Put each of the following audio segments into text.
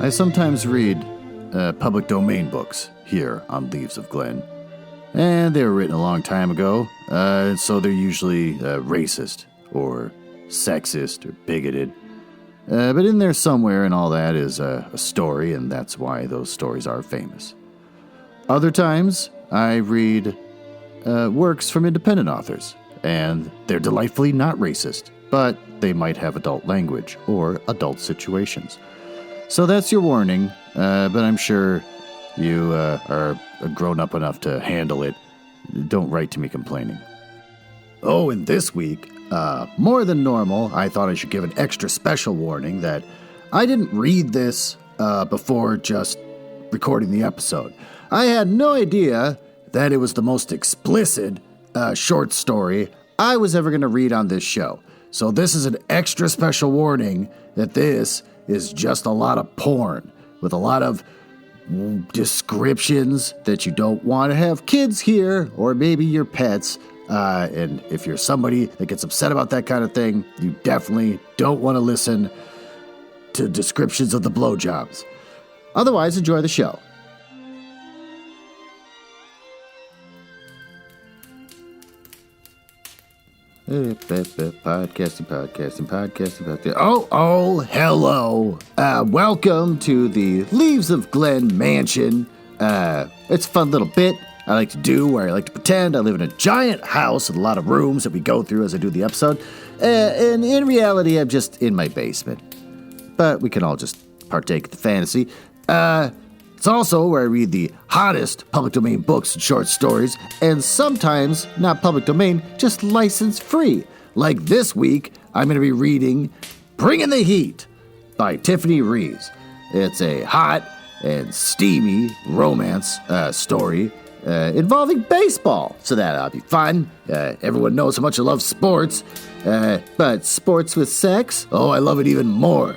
I sometimes read public domain books here on Leaves of Glen, and they were written a long time ago, so they're usually racist or sexist or bigoted. But in there somewhere and all that is a story, and that's why those stories are famous. Other times, I read works from independent authors, and they're delightfully not racist, but they might have adult language or adult situations. So that's your warning, but I'm sure you are grown up enough to handle it. Don't write to me complaining. Oh, and this week, more than normal, I thought I should give an extra special warning that I didn't read this before just recording the episode. I had no idea that it was the most explicit short story I was ever going to read on this show. So this is an extra special warning that this is just a lot of porn with a lot of descriptions that you don't want to have kids hear, or maybe your pets. And if you're somebody that gets upset about that kind of thing, you definitely don't want to listen to descriptions of the blowjobs. Otherwise, enjoy the show. Podcasting. Oh, hello. Welcome to the Leaves of Glen mansion. It's a fun little bit I like to do where I like to pretend I live in a giant house with a lot of rooms that we go through as I do the episode. And in reality, I'm just in my basement. But we can all just partake of the fantasy. It's also where I read the hottest public domain books and short stories, and sometimes not public domain, just license free. Like this week, I'm going to be reading Bringing the Heat by Tiffany Reisz. It's a hot and steamy romance story involving baseball, so that'll be fun. Everyone knows how much I love sports, but sports with sex? Oh, I love it even more.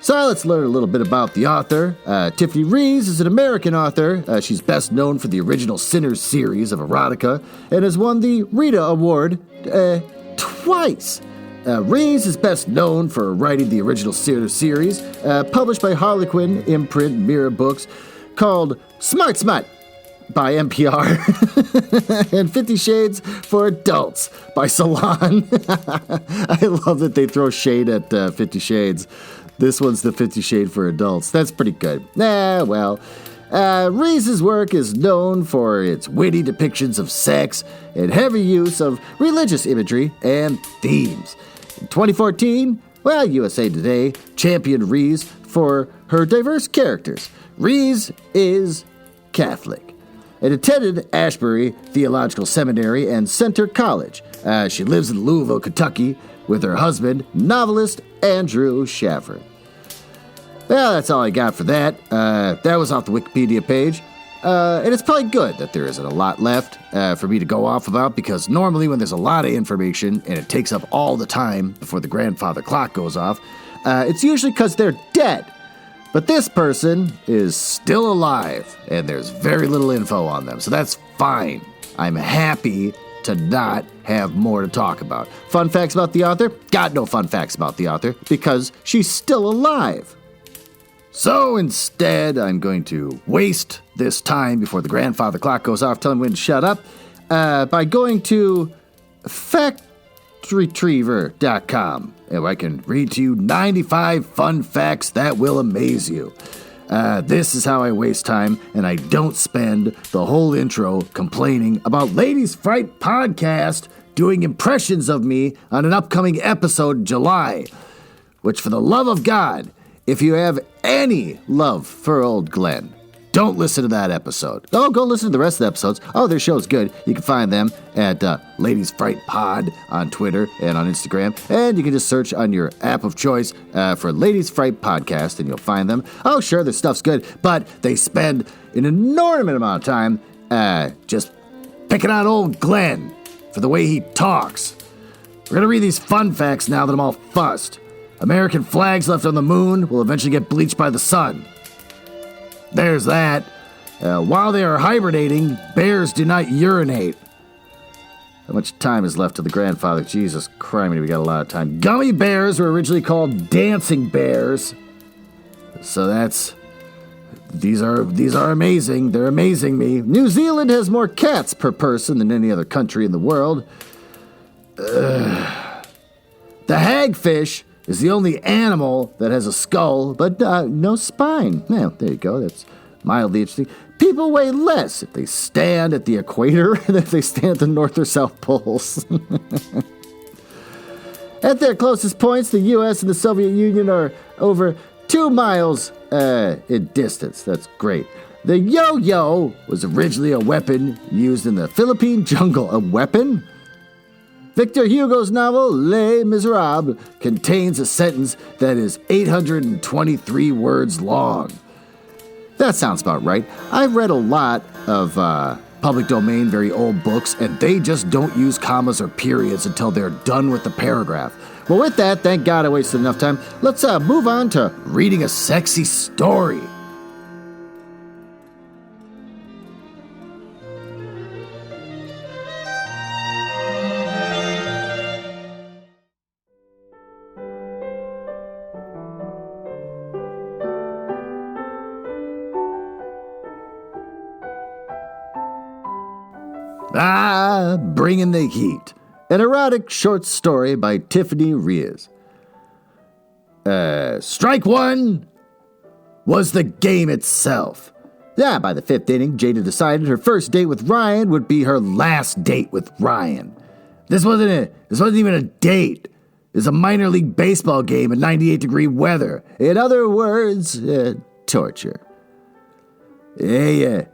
So let's learn a little bit about the author. Tiffany Reisz is an American author. She's best known for the original Sinners series of erotica and has won the Rita Award twice. Reisz is best known for writing the original Sinners series, published by Harlequin imprint Mirror Books, called Smart Smut by NPR, and 50 Shades for Adults by Salon. I love that they throw shade at 50 Shades. This one's the 50 Shade for Adults. That's pretty good. Reisz's work is known for its witty depictions of sex and heavy use of religious imagery and themes. In 2014, USA Today championed Reisz for her diverse characters. Reisz is Catholic and attended Ashbury Theological Seminary and Center College. She lives in Louisville, Kentucky, with her husband, novelist Andrew Shafford. Well, that's all I got for that. That was off the Wikipedia page. And it's probably good that there isn't a lot left for me to go off about, because normally when there's a lot of information and it takes up all the time before the grandfather clock goes off, it's usually because they're dead. But this person is still alive, and there's very little info on them, so that's fine. I'm happy to not have more to talk about. Fun facts about the author? Got no fun facts about the author, because she's still alive. So instead, I'm going to waste this time before the grandfather clock goes off, telling me when to shut up, by going to factretriever.com, and I can read to you 95 fun facts that will amaze you. This is how I waste time, and I don't spend the whole intro complaining about Ladies Fright Podcast doing impressions of me on an upcoming episode in July. Which, for the love of God, if you have any love for old Glenn, don't listen to that episode. Oh, go listen to the rest of the episodes. Oh, their show's good. You can find them at Ladies Fright Pod on Twitter and on Instagram. And you can just search on your app of choice for Ladies Fright Podcast, and you'll find them. Oh, sure, their stuff's good, but they spend an enormous amount of time just picking on old Glenn for the way he talks. We're going to read these fun facts now that I'm all fussed. American flags left on the moon will eventually get bleached by the sun. There's that. While they are hibernating, bears do not urinate. How much time is left to the grandfather? Jesus Christ, we got a lot of time. Gummy bears were originally called dancing bears. So these are amazing. They're amazing me. New Zealand has more cats per person than any other country in the world. The hagfish is the only animal that has a skull, but no spine. Well, there you go. That's mildly interesting. People weigh less if they stand at the equator than if they stand at the North or South Poles. At their closest points, the U.S. and the Soviet Union are over 2 miles in distance. That's great. The yo-yo was originally a weapon used in the Philippine jungle. A weapon? Victor Hugo's novel Les Miserables contains a sentence that is 823 words long. That sounds about right. I've read a lot of public domain, very old books, and they just don't use commas or periods until they're done with the paragraph. Well, with that, thank God I wasted enough time. Let's move on to reading a sexy story. Bringing the Heat. An erotic short story by Tiffany Reisz. Strike one was the game itself. By the 5th inning, Jada decided her first date with Ryan would be her last date with Ryan. This wasn't even a date. It was a minor league baseball game in 98-degree weather. In other words, torture. Hey,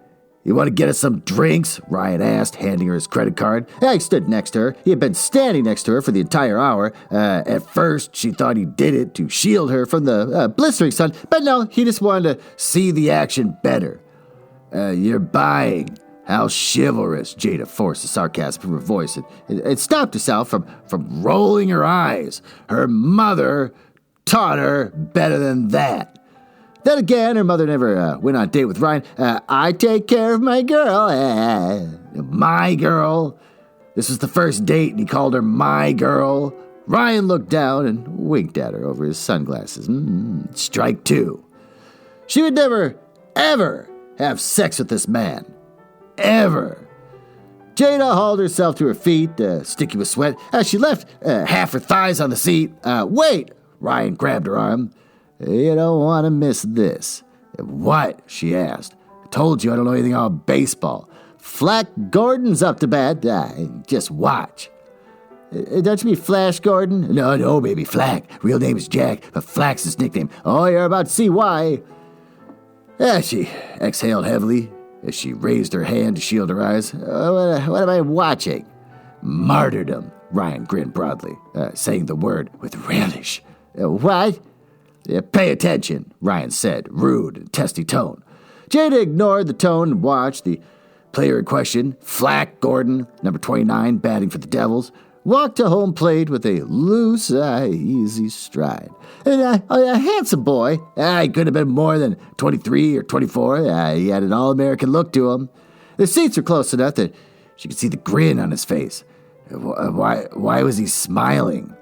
you want to get us some drinks? Ryan asked, handing her his credit card. I stood next to her. He had been standing next to her for the entire hour. At first, she thought he did it to shield her from the blistering sun, but no, he just wanted to see the action better. You're buying. How chivalrous, Jada forced the sarcasm from her voice and stopped herself from rolling her eyes. Her mother taught her better than that. Then again, her mother never went on a date with Ryan. I take care of my girl. My girl. This was the first date, and he called her my girl. Ryan looked down and winked at her over his sunglasses. Strike two. She would never, ever have sex with this man. Ever. Jada hauled herself to her feet, sticky with sweat. As she left half her thighs on the seat. Wait! Ryan grabbed her arm. You don't want to miss this. What? She asked. I told you I don't know anything about baseball. Flack Gordon's up to bat. Just watch. Don't you mean Flash Gordon? No, baby, Flack. Real name is Jack, but Flack's his nickname. Oh, you're about to see why. She exhaled heavily as she raised her hand to shield her eyes. What am I watching? Martyrdom, Ryan grinned broadly, saying the word with relish. What? Pay attention, Ryan said, rude and testy tone. Jada ignored the tone and watched. The player in question, Flack Gordon, number 29, batting for the Devils, walked to home plate with a loose, easy stride. A handsome boy. He could have been more than 23 or 24. He had an all-American look to him. The seats were close enough that she could see the grin on his face. Why was he smiling?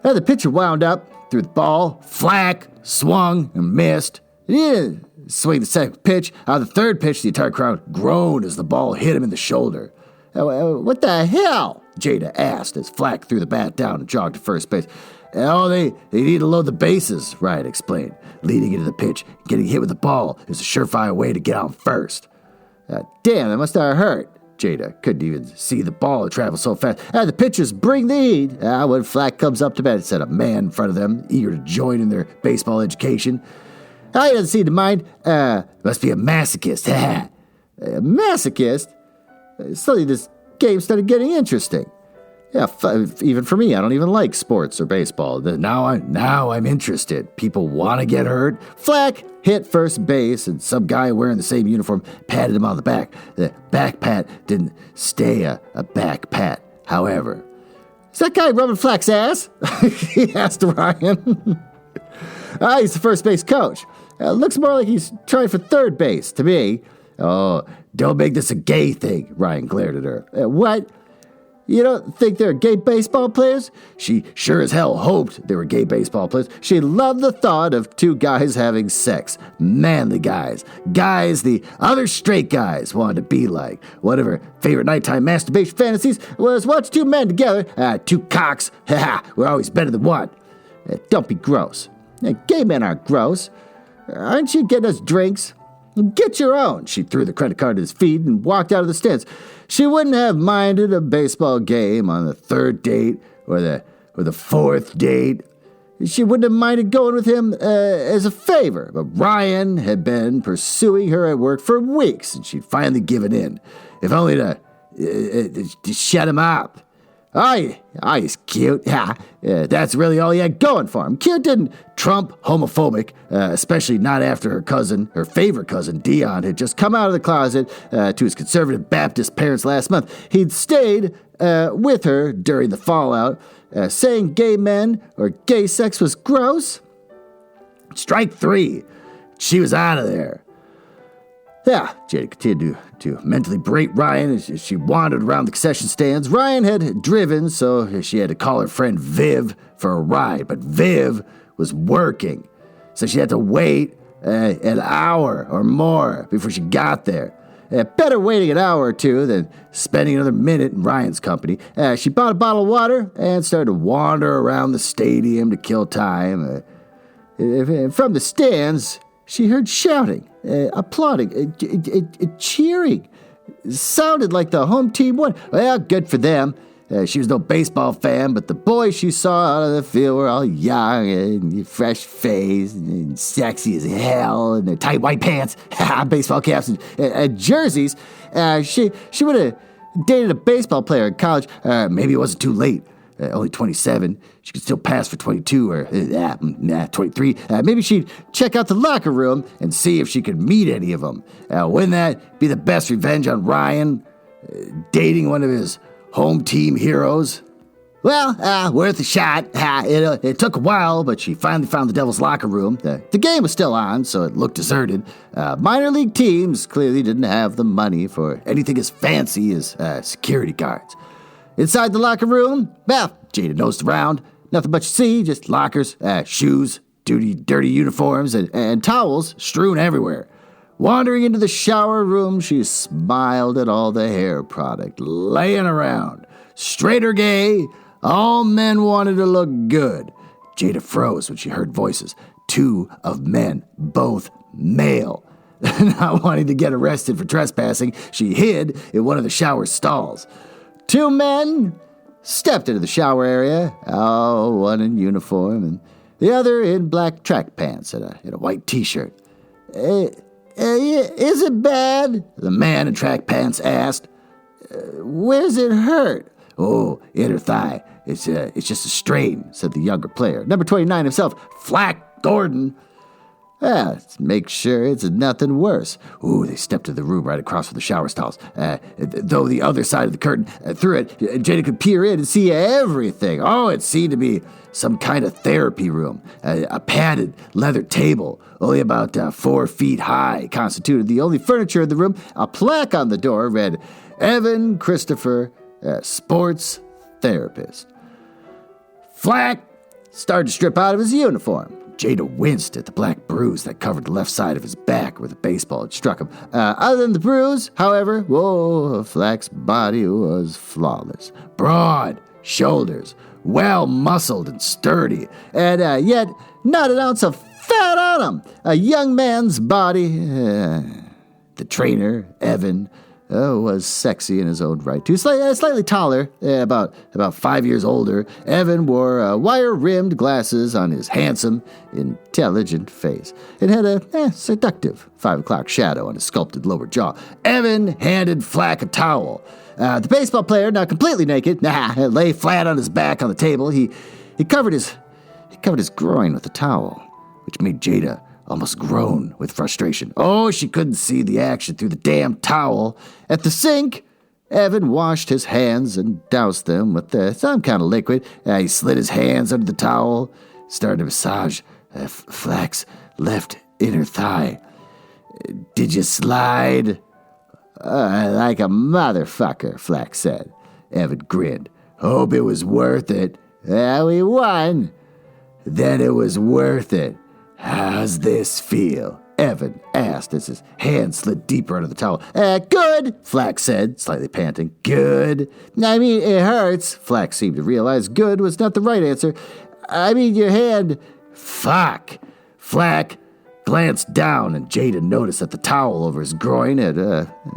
The pitcher wound up, threw the ball. Flack swung and missed. He didn't swing the second pitch. The third pitch, the entire crowd groaned as the ball hit him in the shoulder. What the hell? Jada asked as Flack threw the bat down and jogged to first base. They need to load the bases, Ryan explained. Leading into the pitch, getting hit with the ball is a surefire way to get on first. Damn, that must have hurt. Jada couldn't even see the ball travel so fast. The pitchers bring the heat. When Flack comes up to bat, it's a man in front of them, eager to join in their baseball education. He doesn't seem to mind. Must be a masochist. A masochist? Suddenly this game started getting interesting. Even for me, I don't even like sports or baseball. Now I'm interested. People want to get hurt. Flack hit first base, and some guy wearing the same uniform patted him on the back. The back pat didn't stay a back pat, however. Is that guy rubbing Flack's ass? He asked Ryan. He's the first base coach. Looks more like he's trying for third base to me. Oh, don't make this a gay thing, Ryan glared at her. What? You don't think they're gay baseball players? She sure as hell hoped they were gay baseball players. She loved the thought of two guys having sex. Manly guys. Guys the other straight guys wanted to be like. One of her favorite nighttime masturbation fantasies was watch two men together. Two cocks. Haha, we're always better than one. Don't be gross. Gay men aren't gross. Aren't you getting us drinks? Get your own. She threw the credit card at his feet and walked out of the stands. She wouldn't have minded a baseball game on the third date or the fourth date. She wouldn't have minded going with him as a favor. But Ryan had been pursuing her at work for weeks, and she'd finally given in. If only to shut him up. Oh, he's cute. That's really all he had going for him. Cute didn't trump homophobic, especially not after her favorite cousin, Dion, had just come out of the closet to his conservative Baptist parents last month. He'd stayed with her during the fallout, saying gay men or gay sex was gross. Strike three. She was out of there. Yeah, Jada continued to mentally berate Ryan as she wandered around the concession stands. Ryan had driven, so she had to call her friend Viv for a ride, but Viv was working, so she had to wait an hour or more before she got there. Better waiting an hour or two than spending another minute in Ryan's company. She bought a bottle of water and started to wander around the stadium to kill time. From the stands, she heard shouting, applauding, cheering. It sounded like the home team won. Well, good for them. She was no baseball fan, but the boys she saw out of the field were all young and fresh-faced and sexy as hell, and their tight white pants, baseball caps, and jerseys. She would have dated a baseball player in college. Maybe it wasn't too late. Only 27. She could still pass for 22 or 23. Maybe she'd check out the locker room and see if she could meet any of them. Wouldn't that be the best revenge on Ryan? Dating one of his home team heroes? Well, worth a shot. It took a while, but she finally found the Devil's locker room. The game was still on, so it looked deserted. Minor league teams clearly didn't have the money for anything as fancy as security guards. Inside the locker room, Jada nosed around. Nothing much to see, just lockers, shoes, dirty uniforms, and towels strewn everywhere. Wandering into the shower room, she smiled at all the hair product laying around. Straight or gay, all men wanted to look good. Jada froze when she heard voices. Two of men, both male. Not wanting to get arrested for trespassing, she hid in one of the shower stalls. Two men stepped into the shower area, one in uniform and the other in black track pants and a white t-shirt. Is it bad? The man in track pants asked. Where's it hurt? Oh, in her thigh. It's just a strain, said the younger player. Number 29 himself, Flack Gordon. Let's make sure it's nothing worse. Ooh, they stepped to the room right across from the shower stalls. Though the other side of the curtain, through it, Jada could peer in and see everything. Oh, it seemed to be some kind of therapy room. A padded leather table, only about 4 feet high, constituted the only furniture in the room. A plaque on the door read, Evan Christopher, sports therapist. Flack started to strip out of his uniform. Jada winced at the black bruise that covered the left side of his back where the baseball had struck him. Other than the bruise, however, Flack's body was flawless. Broad shoulders, well-muscled and sturdy, and yet not an ounce of fat on him. A young man's body. The trainer, Evan, was sexy in his own right, too. Slightly taller, about 5 years older. Evan wore wire-rimmed glasses on his handsome, intelligent face. It had a seductive 5 o'clock shadow on his sculpted lower jaw. Evan handed Flack a towel. The baseball player, now completely naked, lay flat on his back on the table. He covered his groin with the towel, which made Jada almost groan with frustration. Oh, she couldn't see the action through the damn towel. At the sink, Evan washed his hands and doused them with some kind of liquid. He slid his hands under the towel, started to massage Flack's left inner thigh. Did you slide? Like a motherfucker, Flack said. Evan grinned. Hope it was worth it. We won. Then it was worth it. How's this feel? Evan asked as his hand slid deeper under the towel. Good, Flack said, slightly panting. Good. I mean, it hurts. Flack seemed to realize good was not the right answer. I mean, your hand. Fuck. Flack glanced down, and Jada noticed that the towel over his groin had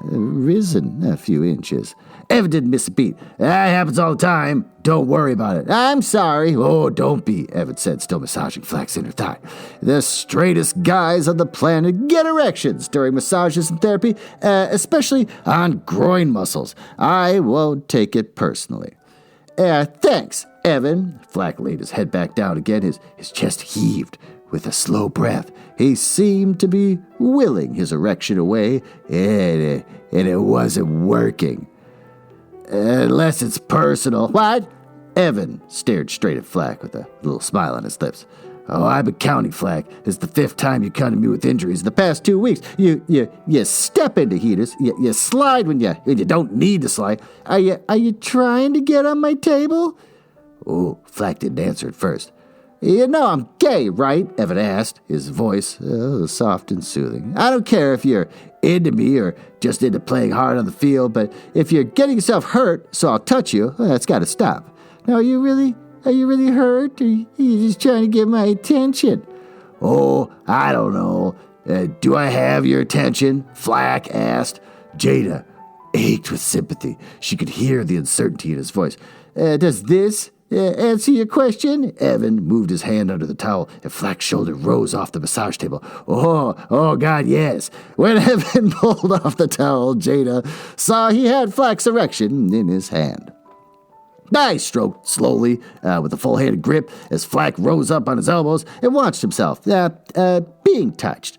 risen a few inches. Evan didn't miss a beat. That happens all the time. Don't worry about it. I'm sorry. Oh, don't be, Evan said, still massaging Flack's inner thigh. The straightest guys on the planet get erections during massages and therapy, especially on groin muscles. I won't take it personally. Thanks, Evan. Flack laid his head back down again. His chest heaved with a slow breath. He seemed to be willing his erection away, and it wasn't working. Unless it's personal. What? Evan stared straight at Flack with a little smile on his lips. Oh, I've been counting, Flack. It's the 5th time you come to me with injuries in the past 2 weeks. You step into heaters. You slide when you don't need to slide. Are you trying to get on my table? Oh, Flack didn't answer at first. You know I'm gay, right? Evan asked, his voice soft and soothing. I don't care if you're into me or just into playing hard on the field, but if you're getting yourself hurt so I'll touch you, that's got to stop. Now, are you really hurt, or are you just trying to get my attention? Oh, I don't know. Do I have your attention? Flack asked. Jada ached with sympathy. She could hear the uncertainty in his voice. Does this answer your question? Evan moved his hand under the towel, and Flack's shoulder rose off the massage table. Oh, God, yes. When Evan pulled off the towel, Jada saw he had Flack's erection in his hand. I stroked slowly with a full-handed grip as Flack rose up on his elbows and watched himself being touched.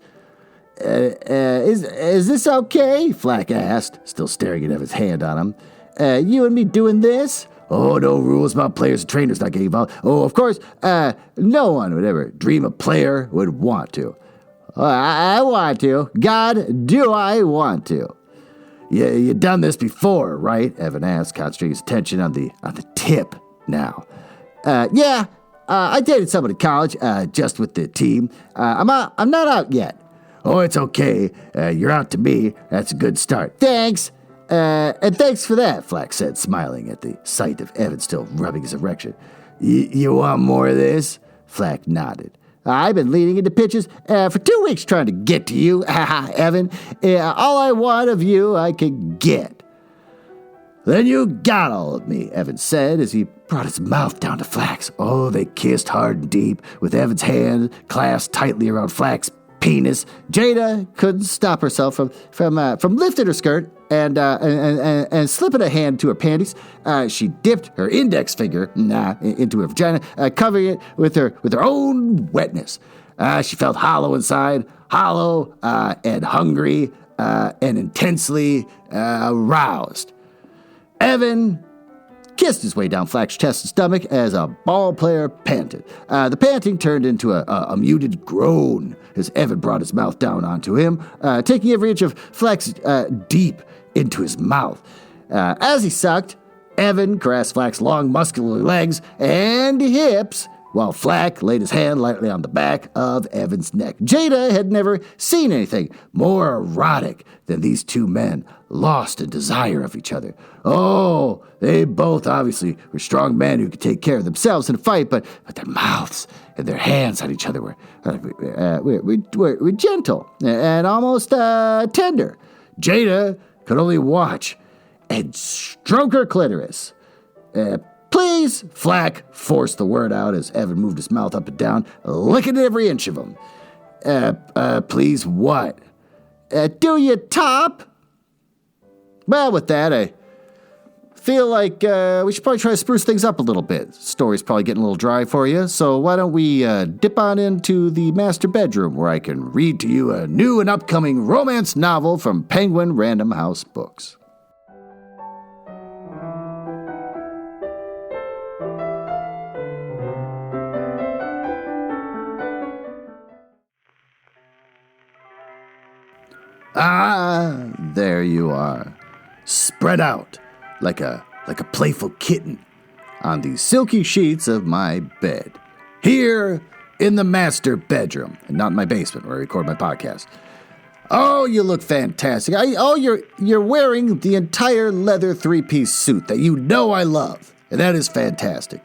Is this okay? Flack asked, still staring at Evan's hand on him. You and me doing this? Oh, no rules about players and trainers not getting involved. Oh, of course, no one would ever dream a player would want to. I want to. God, do I want to. You done this before, right? Evan asked, concentrating his attention on the tip now. Yeah, I dated somebody in college, just with the team. I'm not out yet. Oh, it's okay. You're out to me. That's a good start. Thanks. And thanks for that, Flack said, smiling at the sight of Evan still rubbing his erection. You want more of this? Flack nodded. I've been leading into pitches for 2 weeks trying to get to you, Evan. All I want of you, I can get. Then you got all of me, Evan said as he brought his mouth down to Flack's. Oh, they kissed hard and deep, with Evan's hand clasped tightly around Flack's penis. Jada couldn't stop herself from lifting her skirt and slipping a hand to her panties. She dipped her index finger into her vagina, covering it with her own wetness. She felt hollow inside, hollow and hungry and intensely aroused. Evan kissed his way down Flack's chest and stomach as a ball player panted. The panting turned into a muted groan as Evan brought his mouth down onto him, taking every inch of Flack's deep into his mouth. As he sucked, Evan caressed Flack's long, muscular legs and hips, while Flack laid his hand lightly on the back of Evan's neck. Jada had never seen anything more erotic than these two men, lost in desire of each other. Oh, they both obviously were strong men who could take care of themselves in a fight, but their mouths and their hands on each other were gentle and almost tender. Jada could only watch and stroke her clitoris. Please, Flack forced the word out as Evan moved his mouth up and down, licking every inch of him. Please what? Do you top? Well, with that, I feel like we should probably try to spruce things up a little bit. Story's probably getting a little dry for you, so why don't we dip on into the master bedroom where I can read to you a new and upcoming romance novel from Penguin Random House Books. Ah, there you are, spread out like a like a playful kitten on the silky sheets of my bed. Here in the master bedroom, and not in my basement where I record my podcast. Oh, you look fantastic. You're wearing the entire leather three-piece suit that you know I love. And that is fantastic.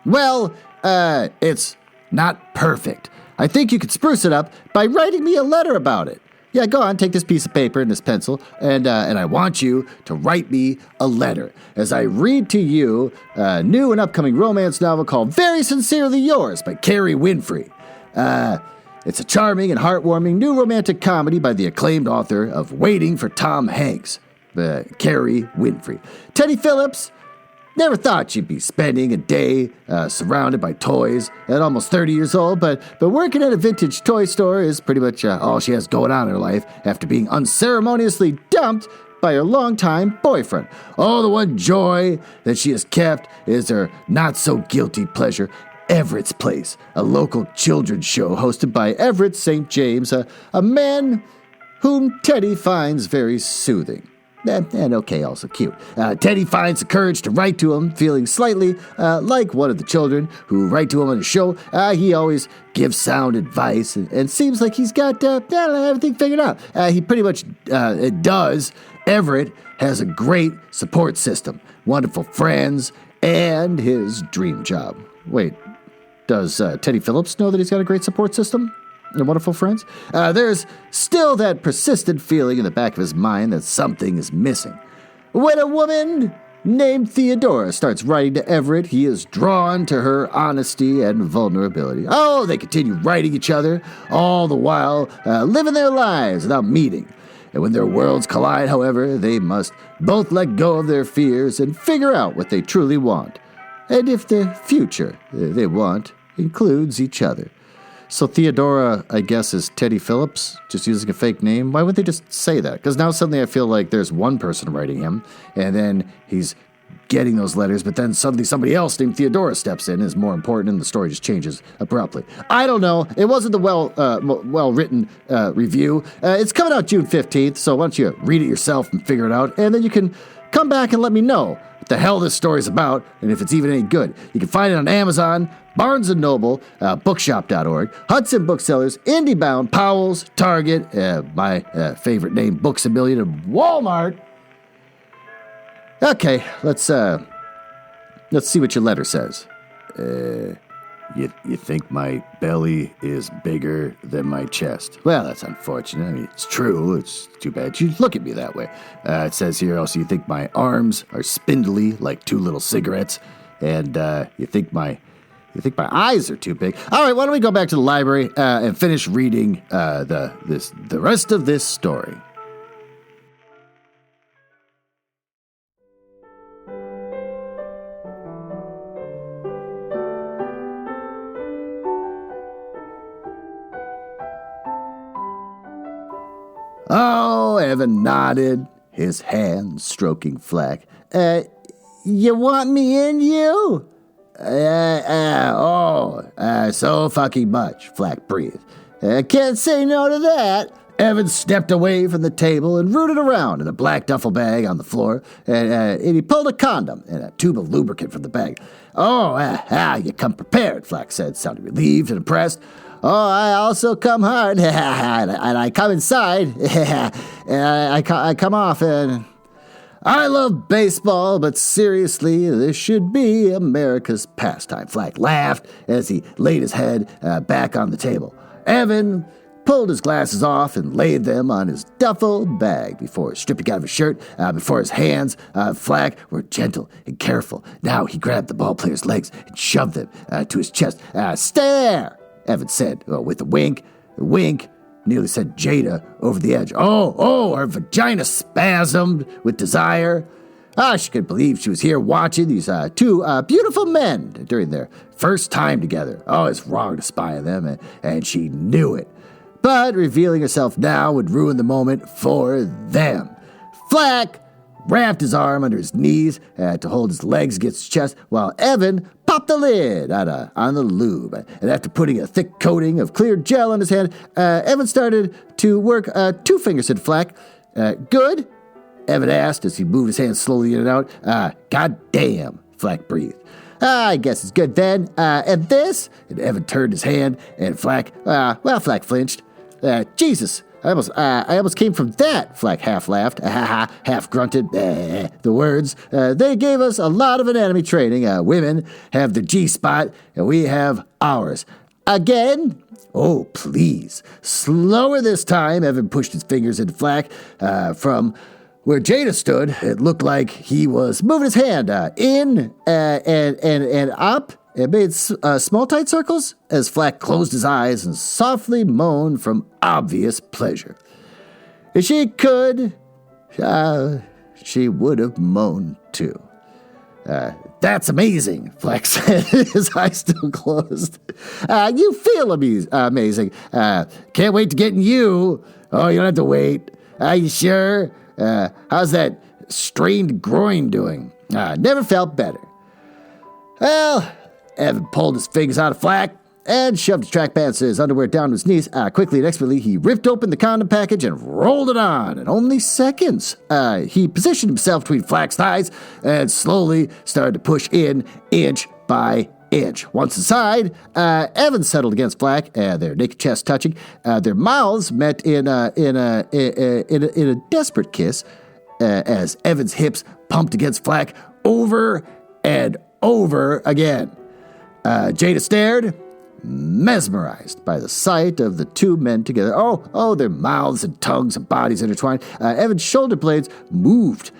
Well, it's not perfect. I think you could spruce it up by writing me a letter about it. Yeah, go on, take this piece of paper and this pencil, and I want you to write me a letter as I read to you a new and upcoming romance novel called Very Sincerely Yours by Carrie Winfrey. It's a charming and heartwarming new romantic comedy by the acclaimed author of Waiting for Tom Hanks, Carrie Winfrey. Teddy Phillips never thought she'd be spending a day surrounded by toys at almost 30 years old, but working at a vintage toy store is pretty much all she has going on in her life after being unceremoniously dumped by her longtime boyfriend. Oh, the one joy that she has kept is her not-so-guilty pleasure, Everett's Place, a local children's show hosted by Everett St. James, a man whom Teddy finds very soothing. And okay, also cute. Teddy finds the courage to write to him, feeling slightly like one of the children who write to him on the show. He always gives sound advice and seems like he's got everything figured out. He pretty much does. Everett has a great support system, wonderful friends, and his dream job. Wait, does Teddy Phillips know that he's got a great support system? And wonderful friends? There's still that persistent feeling in the back of his mind that something is missing. When a woman named Theodora starts writing to Everett, he is drawn to her honesty and vulnerability. Oh, they continue writing each other, all the while living their lives without meeting. And when their worlds collide, however, they must both let go of their fears and figure out what they truly want. And if the future they want includes each other. So Theodora, I guess, is Teddy Phillips, just using a fake name. Why would they just say that? Because now suddenly I feel like there's one person writing him, and then he's getting those letters, but then suddenly somebody else named Theodora steps in, is more important, and the story just changes abruptly. I don't know. It wasn't the well-written review. It's coming out June 15th, so why don't you read it yourself and figure it out, and then you can come back and let me know what the hell this story's about, and if it's even any good. You can find it on Amazon, Barnes & Noble, bookshop.org, Hudson Booksellers, IndieBound, Powell's, Target, my favorite name, Books A Million, and Walmart. Okay, let's see what your letter says. You think my belly is bigger than my chest? Well, that's unfortunate. I mean, it's true. It's too bad you look at me that way. It says here also you think my arms are spindly like two little cigarettes, and you think my eyes are too big. All right, why don't we go back to the library and finish reading the rest of this story. Oh, Evan nodded, his hand stroking Flack. You want me in, you? So fucking much, Flack breathed. Can't say no to that. Evan stepped away from the table and rooted around in a black duffel bag on the floor, and he pulled a condom and a tube of lubricant from the bag. You come prepared, Flack said, sounding relieved and impressed. Oh, I also come hard, and I come inside, and I come off, and I love baseball, but seriously, this should be America's pastime. Flack laughed as he laid his head back on the table. Evan pulled his glasses off and laid them on his duffel bag before stripping out of his shirt. Before his hands, Flack were gentle and careful. Now he grabbed the ball player's legs and shoved them to his chest. Stay there, Evan said with a wink. A wink nearly sent Jada over the edge. Her vagina spasmed with desire. She couldn't believe she was here watching these two beautiful men during their first time together. It's wrong to spy on them, and she knew it. But revealing herself now would ruin the moment for them. Flack wrapped his arm under his knees to hold his legs against his chest, while Evan popped the lid on the lube. And after putting a thick coating of clear gel on his hand, Evan started to work two fingers in Flack. Good. Evan asked as he moved his hands slowly in and out. God damn, Flack breathed. I guess it's good then. And this? And Evan turned his hand, and Flack, Flack flinched. Jesus, I almost came from that, Flack half laughed, half grunted, the words. They gave us a lot of anatomy training. Women have the G-spot, and we have ours. Again? Oh, please. Slower this time. Evan pushed his fingers into Flack. From where Jada stood, it looked like he was moving his hand in and up. It made small tight circles as Flack closed his eyes and softly moaned from obvious pleasure. If she could, she would have moaned too. That's amazing, Flack said, his eyes still closed. You feel amazing. Can't wait to get in you. Oh, you don't have to wait. Are you sure? How's that strained groin doing? Never felt better. Well, Evan pulled his fingers out of Flack and shoved his track pants and his underwear down to his knees. Quickly and expertly, he ripped open the condom package and rolled it on in only seconds. He positioned himself between Flack's thighs and slowly started to push in inch by inch. Once inside, Evan settled against Flack, their naked chests touching. Their mouths met in a desperate kiss as Evan's hips pumped against Flack over and over again. Jada stared, mesmerized by the sight of the two men together. Oh, their mouths and tongues and bodies intertwined. Evan's shoulder blades moved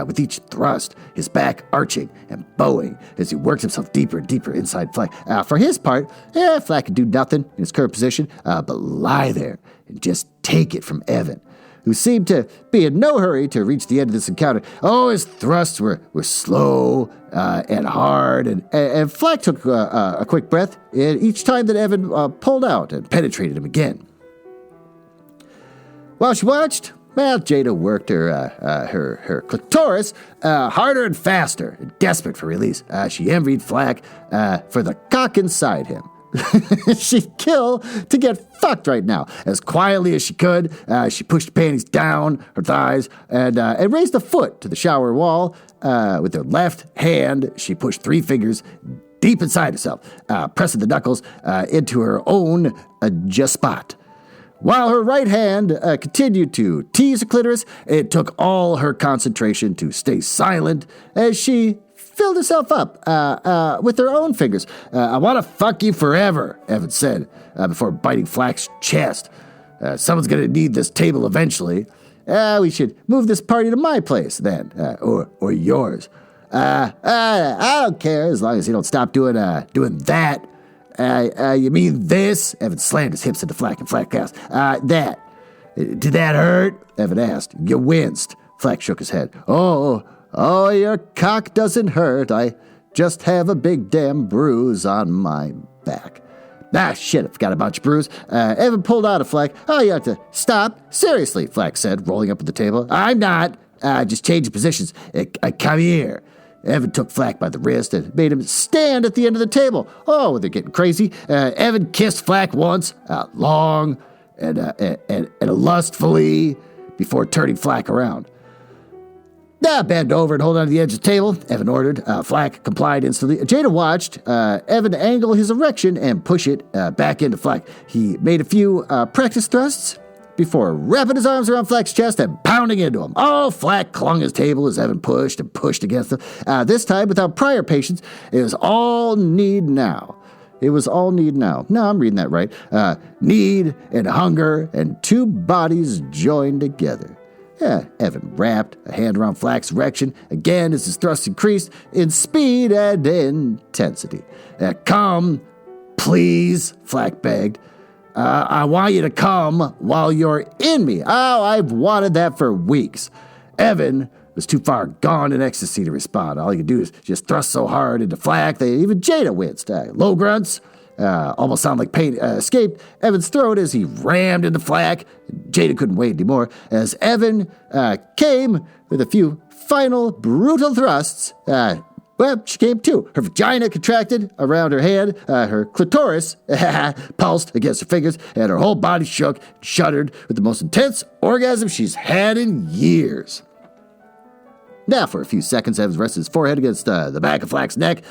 with each thrust, his back arching and bowing as he worked himself deeper and deeper inside Flack. For his part, Flack could do nothing in his current position but lie there and just take it from Evan, who seemed to be in no hurry to reach the end of this encounter. His thrusts were slow and hard, and Flack took a quick breath each time that Evan pulled out and penetrated him again. While she watched, Jada worked her clitoris harder and faster, desperate for release. She envied Flack for the cock inside him. She'd kill to get fucked right now. As quietly as she could, she pushed the panties down her thighs and raised a foot to the shower wall. With her left hand, she pushed 3 fingers deep inside herself, pressing the knuckles into her own G-spot. While her right hand continued to tease her clitoris, it took all her concentration to stay silent as she filled herself up with her own fingers. I want to fuck you forever, Evan said, before biting Flack's chest. Someone's going to need this table eventually. We should move this party to my place then, or yours. I don't care as long as you don't stop doing that. You mean this? Evan slammed his hips into Flack and Flack asked, that. Did that hurt? Evan asked. You winced. Flack shook his head. Oh, your cock doesn't hurt. I just have a big damn bruise on my back. Shit, I forgot about your bruise. Evan pulled out of Flack. You have to stop. Seriously, Flack said, rolling up at the table. I'm not. Just changing positions. Come here. Evan took Flack by the wrist and made him stand at the end of the table. They're getting crazy. Evan kissed Flack once, long and lustfully, before turning Flack around. Bend over and hold on to the edge of the table, Evan ordered. Flack complied instantly. Jada watched Evan angle his erection and push it back into Flack. He made a few practice thrusts before wrapping his arms around Flack's chest and pounding into him. Flack clung his table as Evan pushed and pushed against him. This time, without prior patience, it was all need now. It was all need now. No, I'm reading that right. Need and hunger and 2 bodies joined together. Evan wrapped a hand around Flack's erection again as his thrust increased in speed and intensity. Come, please, Flack begged. I want you to come while you're in me. I've wanted that for weeks. Evan was too far gone in ecstasy to respond. All he could do is just thrust so hard into Flack that even Jada winced. Low grunts almost sound like pain escaped Evan's throat as he rammed into Flack. Jada couldn't wait anymore as Evan came with a few final brutal thrusts. She came too. Her vagina contracted around her hand, her clitoris pulsed against her fingers, and her whole body shook and shuddered with the most intense orgasm she's had in years. Now, for a few seconds, Evans rested his forehead against the back of Flack's neck,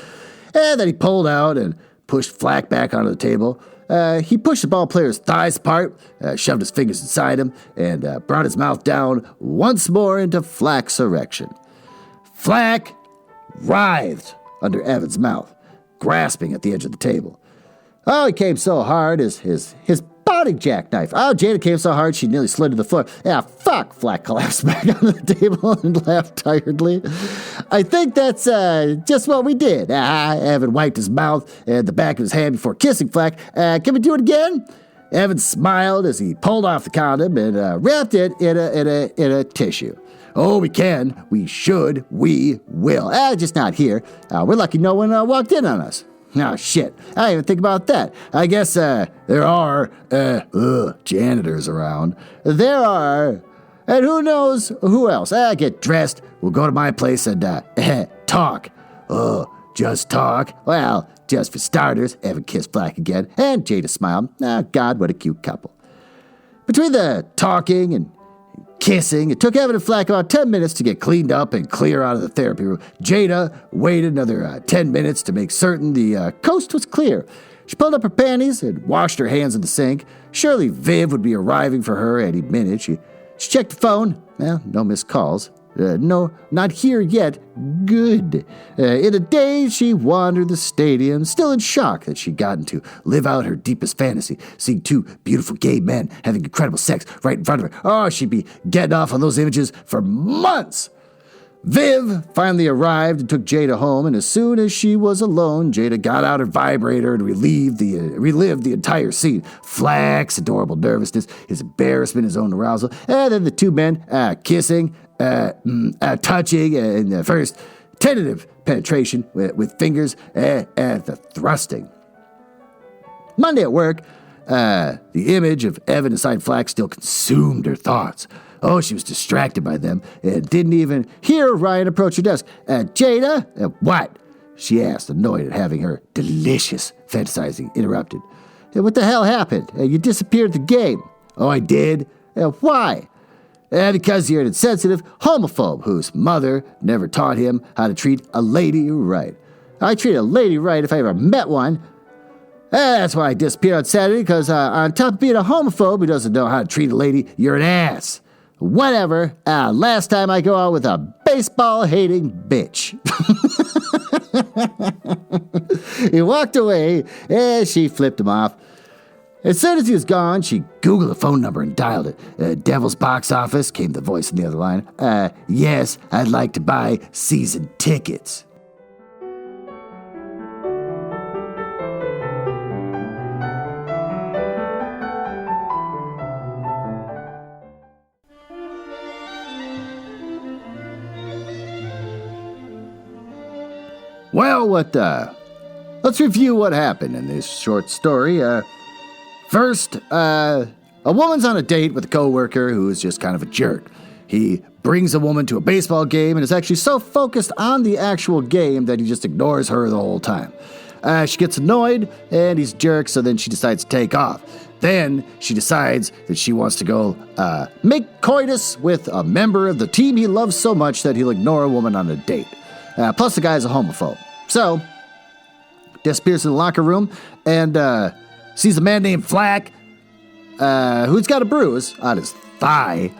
and then he pulled out and pushed Flack back onto the table. He pushed the ball player's thighs apart, shoved his fingers inside him, and brought his mouth down once more into Flack's erection. Flack writhed under Evan's mouth, grasping at the edge of the table. Oh, he came so hard, his body jackknife. Oh, Jada came so hard she nearly slid to the floor. Yeah, fuck, Flack collapsed back on the table and laughed tiredly. I think that's just what we did. Evan wiped his mouth and the back of his hand before kissing Flack. Can we do it again? Evan smiled as he pulled off the condom and wrapped it in a tissue. Oh, we can, we should, we will. Just not here. We're lucky no one walked in on us. Oh, shit. I didn't even think about that. I guess there are janitors around. There are. And who knows who else? Get dressed. We'll go to my place and talk. Just talk? Well, just for starters, Evan kissed Flack again, and Jada smiled. God, what a cute couple. Between the talking and kissing, it took Evan and Flack about 10 minutes to get cleaned up and clear out of the therapy room. Jada waited another 10 minutes to make certain the coast was clear. She pulled up her panties and washed her hands in the sink. Surely Viv would be arriving for her any minute. She checked the phone. Well, no missed calls. No, not here yet. Good. In a daze, she wandered the stadium, still in shock that she'd gotten to live out her deepest fantasy, seeing two beautiful gay men having incredible sex right in front of her. Oh, she'd be getting off on those images for months. Viv finally arrived and took Jada home, and as soon as she was alone, Jada got out her vibrator and relived the entire scene. Flack's adorable nervousness, his embarrassment, his own arousal, and then the two men kissing, touching, and the first tentative penetration with fingers and the thrusting. Monday at work, the image of Evan inside Flack still consumed her thoughts. Oh, she was distracted by them and didn't even hear Ryan approach her desk. Jada? What? She asked, annoyed at having her delicious fantasizing interrupted. What the hell happened? You disappeared the game. Oh, I did? Why? Because you're an insensitive homophobe whose mother never taught him how to treat a lady right. I treat a lady right if I ever met one. That's why I disappeared on Saturday, because on top of being a homophobe who doesn't know how to treat a lady, you're an ass. Whatever. Last time I go out with a baseball-hating bitch. He walked away, and she flipped him off. As soon as he was gone, she Googled a phone number and dialed it. Devil's Box Office, came the voice on the other line. Yes, I'd like to buy season tickets. Well, let's review what happened in this short story. First, a woman's on a date with a coworker who is just kind of a jerk. He brings a woman to a baseball game and is actually so focused on the actual game that he just ignores her the whole time. She gets annoyed, and he's a jerk, so then she decides to take off. Then she decides that she wants to go make coitus with a member of the team he loves so much that he'll ignore a woman on a date. Plus, the guy's a homophobe. So, disappears in the locker room and sees a man named Flack, who's got a bruise on his thigh,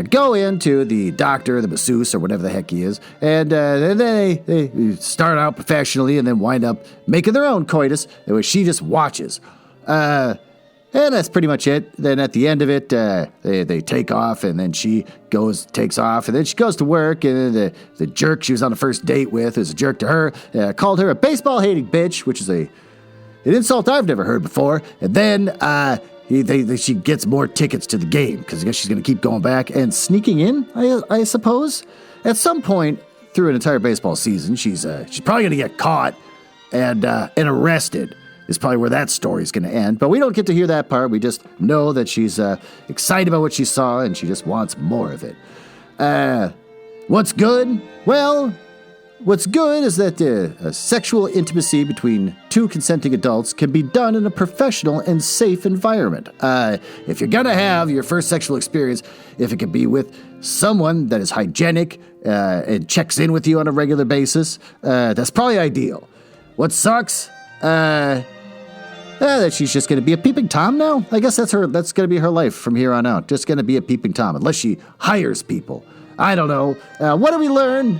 go into the doctor, the masseuse, or whatever the heck he is, and then they start out professionally and then wind up making their own coitus, which she just watches. And that's pretty much it. Then at the end of it, they take off, and then she takes off, and then she goes to work, and then the jerk she was on the first date with, who's a jerk to her, called her a baseball-hating bitch, which is an insult I've never heard before. And then she gets more tickets to the game, because I guess she's going to keep going back and sneaking in, I suppose. At some point through an entire baseball season, she's probably going to get caught and arrested. Is probably where that story's going to end. But we don't get to hear that part. We just know that she's excited about what she saw, and she just wants more of it. What's good? Well, What's good is that a sexual intimacy between two consenting adults can be done in a professional and safe environment. If you're gonna have your first sexual experience, if it can be with someone that is hygienic and checks in with you on a regular basis, that's probably ideal. What sucks? That she's just gonna be a peeping Tom now? I guess that's gonna be her life from here on out. Just gonna be a peeping Tom, unless she hires people. I don't know. What do we learn?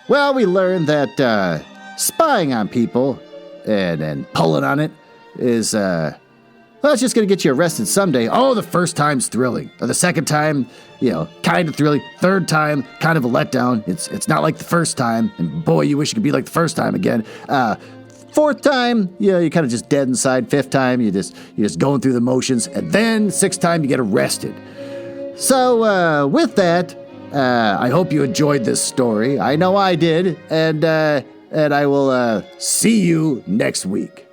Well, we learned that spying on people and pulling on it is, it's just going to get you arrested someday. Oh, the first time's thrilling. Or the second time, kind of thrilling. Third time, kind of a letdown. It's not like the first time. And boy, you wish it could be like the first time again. Fourth time, you're kind of just dead inside. Fifth time, you're just going through the motions. And then sixth time, you get arrested. So, with that, I hope you enjoyed this story. I know I did, and I will see you next week.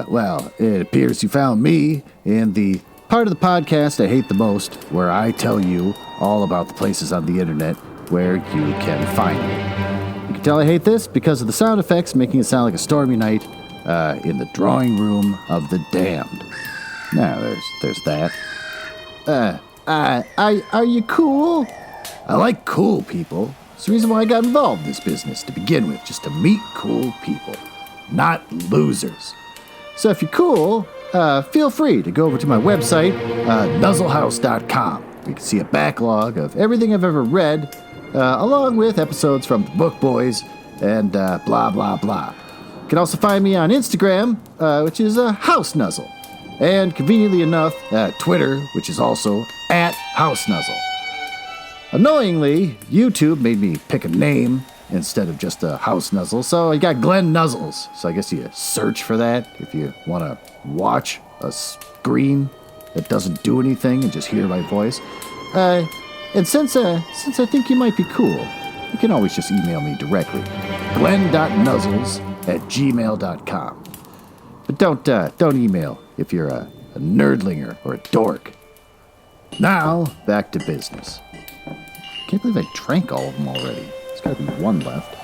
Well, it appears you found me in the part of the podcast I hate the most, where I tell you all about the places on the internet where you can find me. You can tell I hate this because of the sound effects making it sound like a stormy night in the drawing room of the damned. Now, there's that. Are you cool? I like cool people. It's the reason why I got involved in this business to begin with, just to meet cool people, not losers. So if you're cool, feel free to go over to my website, nuzzlehouse.com. You can see a backlog of everything I've ever read, along with episodes from the Book Boys and blah, blah, blah. You can also find me on Instagram, which is House Nuzzle. And conveniently enough, Twitter, which is also @HouseNuzzle. Annoyingly, YouTube made me pick a name instead of just a House Nuzzle, so I got Glenn Nuzzles. So I guess you search for that if you want to watch a screen that doesn't do anything and just hear my voice. And since I think you might be cool, you can always just email me directly, glenn.nuzzles@gmail.com. But don't email if you're a nerdlinger or a dork. Now, back to business. Can't believe I drank all of them already. There's gotta be one left.